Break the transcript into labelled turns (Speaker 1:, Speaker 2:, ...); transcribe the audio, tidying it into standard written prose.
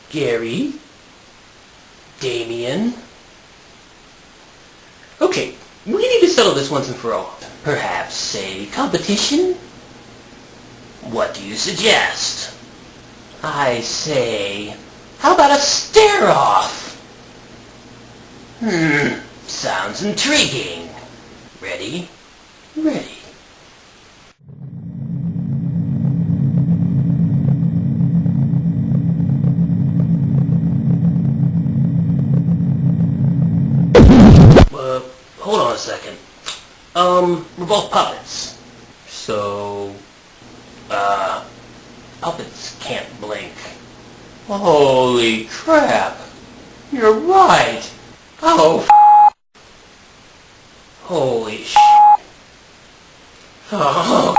Speaker 1: Gary? Damien? Okay, we need to settle this once and for all. Perhaps a competition? What do you suggest? I say, how about a stare-off? Sounds intriguing. Ready? Ready. Hold on a second. We're both puppets. So, puppets can't blink. Holy crap! You're right! Oh, holy sh**. Oh,